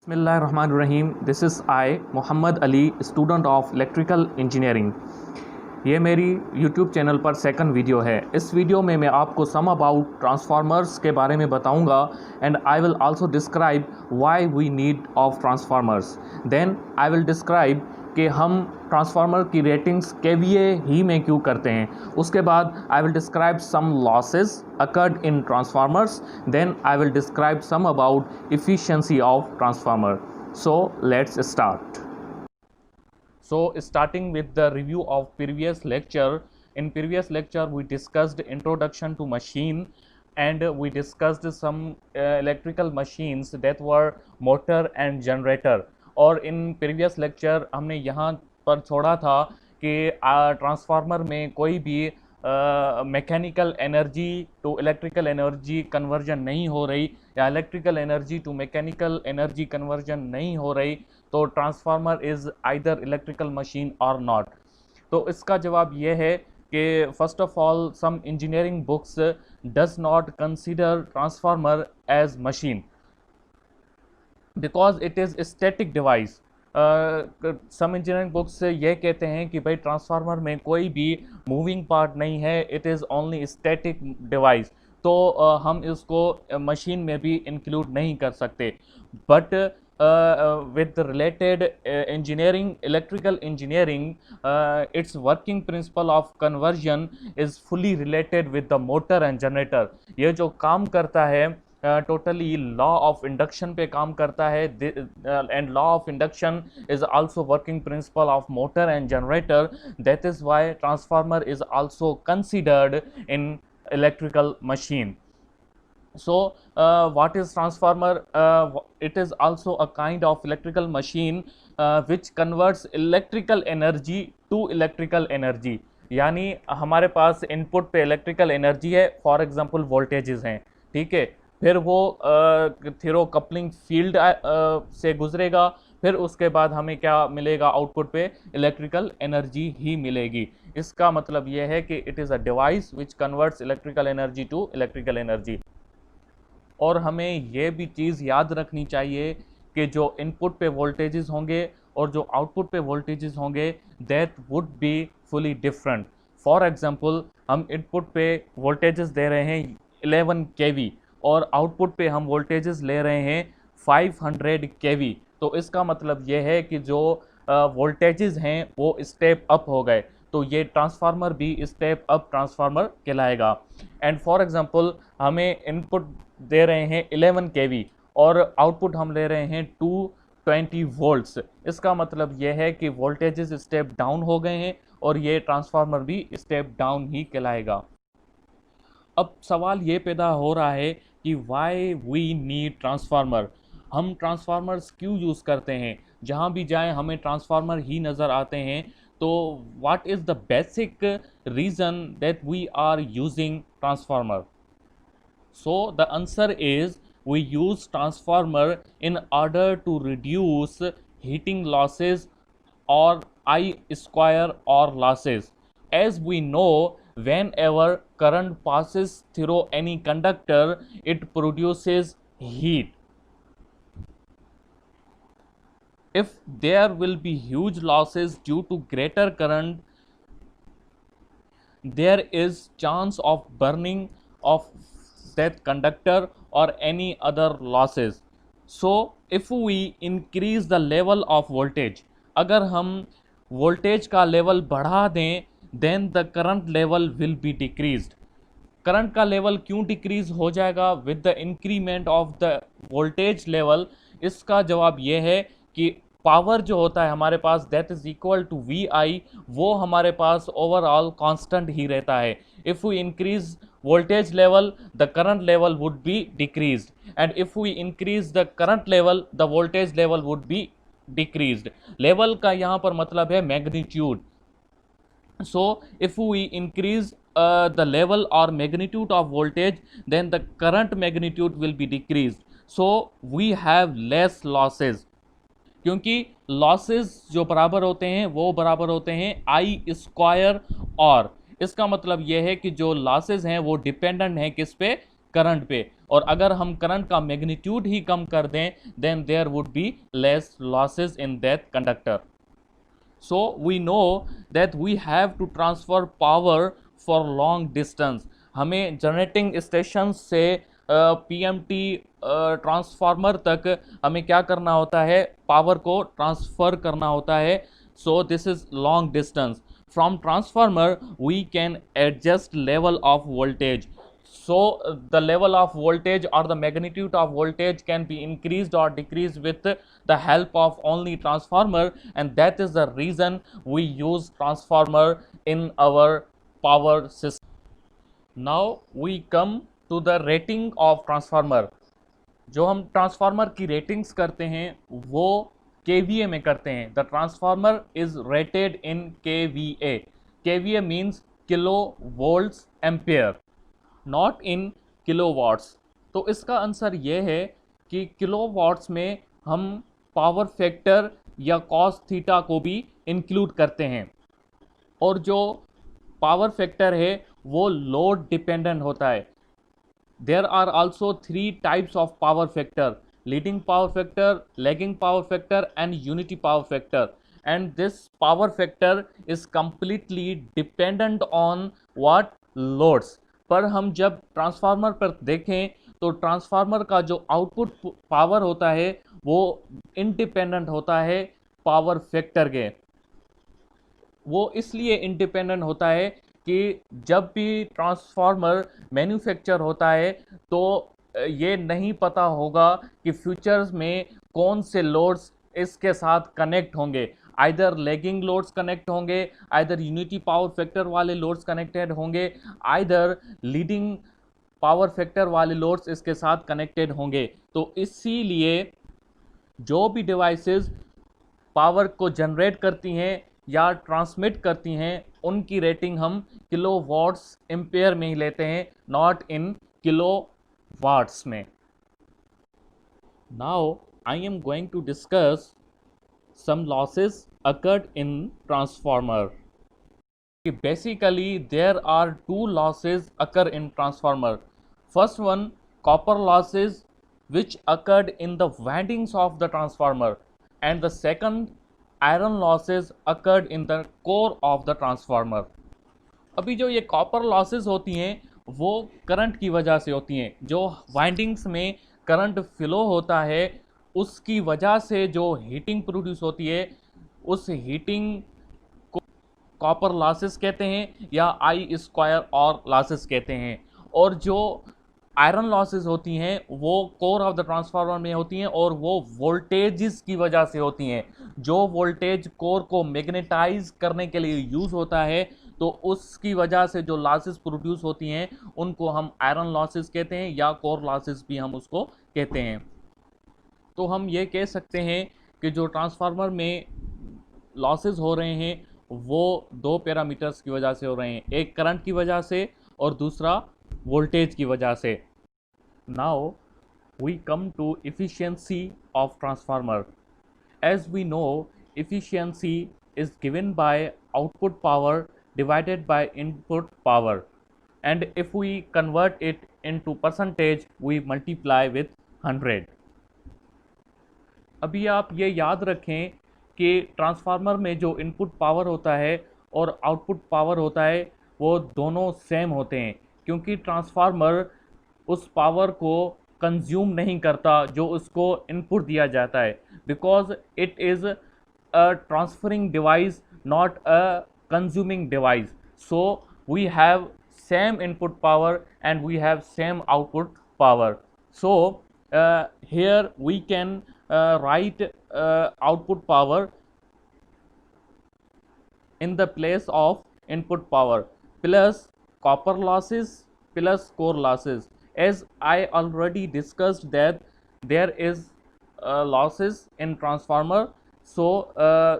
बिस्मिल्लाहिर्रहमानिर्रहीम। This is I Mohammad Ali, student of electrical engineering. ये मेरी यूट्यूब चैनल पर सेकंड वीडियो है। इस वीडियो में मैं आपको सम अबाउट ट्रांसफार्मर्स के बारे में बताऊंगा and I will also describe why we need of transformers. Then I will describe कि हम ट्रांसफार्मर की रेटिंग्स केवीए ही में क्यों करते हैं। उसके बाद I will describe some losses occurred in transformers. Then I will describe some about efficiency of transformer. So let's start. So starting with the review of previous lecture. In previous lecture we discussed introduction to machine and we discussed some electrical machines that were motor and generator. और in previous lecture हमने यहाँ पर छोड़ा था कि transformer में कोई भी mechanical energy to electrical energy conversion नहीं हो रही या electrical energy to mechanical energy conversion नहीं हो रही, तो transformer is either electrical machine और नॉट। तो इसका जवाब ये है कि first of all some engineering books does not consider transformer as machine because it is static device. Some engineering books ये कहते हैं कि भाई ट्रांसफार्मर में कोई भी मूविंग पार्ट नहीं है, it is only static device. तो हम इसको मशीन में भी इंक्लूड नहीं कर सकते। But with related engineering, electrical engineering, its working principle of conversion is fully related with the motor and generator. ये जो काम करता है टोटली लॉ ऑफ इंडक्शन पे काम करता है and law of induction is also working principle of motor and generator. That is why transformer is also considered in electrical machine. So what is transformer? It is also a kind of electrical machine which converts electrical energy to electrical energy. यानी हमारे पास input पे electrical energy है, for example voltages हैं, ठीक है, फिर वो Thero coupling field से गुजरेगा, फिर उसके बाद हमें क्या मिलेगा, आउटपुट पे इलेक्ट्रिकल एनर्जी ही मिलेगी। इसका मतलब यह है कि it is a device which converts electrical energy to electrical energy. और हमें यह भी चीज़ याद रखनी चाहिए कि जो इनपुट पे वोल्टेजेस होंगे और जो आउटपुट पे वोल्टेजेस होंगे that would be fully different. For example हम इनपुट पे वोल्टेजेस दे रहे हैं 11 kV और आउटपुट पे हम वोल्टेजेस ले रहे हैं 500 kV। तो इसका मतलब यह है कि जो वोल्टेजेस हैं वो स्टेप अप हो गए, तो ये ट्रांसफार्मर भी स्टेप अप ट्रांसफार्मर कहलाएगा। एंड फॉर एग्जांपल हमें इनपुट दे रहे हैं 11 kV और आउटपुट हम ले रहे हैं 220 वोल्ट्स। इसका मतलब यह है कि वोल्टेजेस स्टेप डाउन हो गए हैं और ये ट्रांसफार्मर भी स्टेप डाउन ही कहलाएगा। अब सवाल ये पैदा हो रहा है कि वाई वी नीड ट्रांसफार्मर। हम ट्रांसफार्मर्स क्यों यूज़ करते हैं? जहाँ भी जाएं हमें ट्रांसफार्मर ही नज़र आते हैं। तो what is the basic reason that we are using transformer? So the answer is we use transformer in order to reduce heating losses or I square or losses. As we know, whenever current passes through any conductor, it produces heat. If there will be huge losses due to greater current, there is chance of burning of that conductor or any other losses. So if we increase the level of voltage, अगर हम voltage का level बढ़ा दें, then the current level will be decreased. Current का level क्यों decrease हो जाएगा with the increment of the voltage level? इसका जवाब यह है कि पावर जो होता है हमारे पास that is equal to V I, वो हमारे पास ओवरऑल कांस्टेंट ही रहता है। If we increase voltage level, the current level would be decreased, and if we increase the current level, the voltage level would be decreased. level का यहाँ पर मतलब है magnitude. So if we increase the level or magnitude of voltage, then the current magnitude will be decreased. So we have less losses. क्योंकि losses जो बराबर होते हैं वो बराबर होते हैं आई स्क्वायर और। इसका मतलब यह है कि जो लॉसेस हैं वो डिपेंडेंट हैं किस पे? करंट पे। और अगर हम करंट का मैग्नीट्यूड ही कम कर दें then there would be less losses in that conductor. So we know that we have to transfer power for long distance. हमें जनरेटिंग स्टेशन से पीएमटी ट्रांसफार्मर तक हमें क्या करना होता है, पावर को ट्रांसफ़र करना होता है. So this is long distance. From transformer we can adjust level of voltage. So the level of voltage or the magnitude of voltage can be increased or decreased with the help of only transformer, and that is the reason we use transformer in our power system. Now we come to the rating of transformer. जो हम transformer की ratings करते हैं वो KVA में करते हैं. The transformer is rated in KVA. KVA means kilo volts ampere, not in kilowatts. तो इसका आंसर ये है कि किलोवाट्स में हम पावर फैक्टर या कॉस थीटा को भी इंक्लूड करते हैं. और जो पावर फैक्टर है वो लोड डिपेंडेंट होता है. There are also 3 types of power factor: leading power factor, lagging power factor and unity power factor. And this power factor is completely dependent on what loads. पर हम जब transformer पर देखें तो ट्रांसफार्मर का जो आउटपुट पावर होता है वो इंडिपेंडेंट होता है पावर फैक्टर के. वो इसलिए इंडिपेंडेंट होता है कि जब भी ट्रांसफार्मर मैन्युफैक्चर होता है तो ये नहीं पता होगा कि फ्यूचर्स में कौन से लोड्स इसके साथ कनेक्ट होंगे. आइदर लेगिंग लोड्स कनेक्ट होंगे, आइदर यूनिटी पावर फैक्टर वाले लोड्स कनेक्टेड होंगे, आइदर लीडिंग पावर फैक्टर वाले लोड्स इसके साथ कनेक्टेड होंगे. तो इसीलिए जो भी डिवाइसेस पावर को जनरेट करती हैं या ट्रांसमिट करती हैं उनकी रेटिंग हम किलो वॉट्स एम्पेयर में ही लेते हैं, नॉट इन किलो वाट्स में. Now I am going to discuss some losses occurred in transformer. Basically there are 2 losses occur in transformer. First one, copper losses which occurred in the windings of the transformer, and the second, iron losses occurred in the core of the transformer. अभी जो ये copper losses होती हैं वो current की वजह से होती हैं. जो वाइंडिंग्स में करंट फ्लो होता है उसकी वजह से जो हीटिंग प्रोड्यूस होती है उस हीटिंग को कॉपर लॉसेस कहते हैं या आई स्क्वायर और लॉसेस कहते हैं. और जो आयरन लॉसेस होती हैं वो कोर ऑफ द ट्रांसफार्मर में होती हैं और वो वोल्टेजेस की वजह से होती हैं. जो वोल्टेज कोर को मैग्नेटाइज करने के लिए यूज़ होता है तो उसकी वजह से जो लॉसेस प्रोड्यूस होती हैं उनको हम आयरन लॉसेस कहते हैं या कोर लॉसेस भी हम उसको कहते हैं. तो हम ये कह सकते हैं कि जो ट्रांसफार्मर में लॉसेस हो रहे हैं वो 2 पैरामीटर्स की वजह से हो रहे हैं, एक करंट की वजह से और दूसरा वोल्टेज की वजह से. Now we come to efficiency of transformer. As we know efficiency is given by output power divided by input power, and if we convert it into percentage we multiply with 100. अभी आप ये याद रखें कि transformer में जो input power होता है और आउटपुट पावर होता है वो दोनों सेम होते हैं, क्योंकि ट्रांसफार्मर उस पावर को कंज्यूम नहीं करता जो उसको इनपुट दिया जाता है, because it is a transferring device not a consuming device. So we have same input power and we have same output power. So here we can write output power in the place of input power plus copper losses plus core losses. As I already discussed that there is losses in transformer, so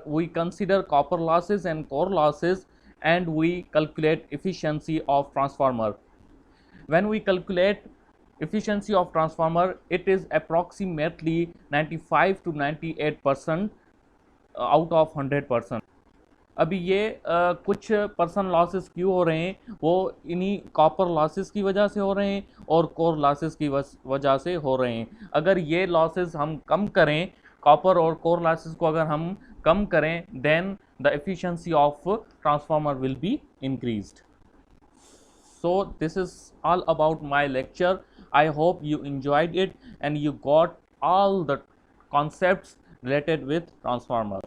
we consider copper losses and core losses and we calculate efficiency of transformer. When we calculate efficiency of transformer, it is approximately 95 to 98% out of 100%. अभी ये कुछ person losses क्यों हो रहे हैं, वो इन्हीं copper losses की वजह से हो रहे हैं और कोर लॉसेस की वजह से हो रहे हैं। अगर ये लॉसेस हम कम करें, कॉपर और कोर लॉसेस को अगर हम कम करें, then the efficiency of transformer will be increased. So this is all about my lecture. I hope you enjoyed it and you got all the concepts related with transformer.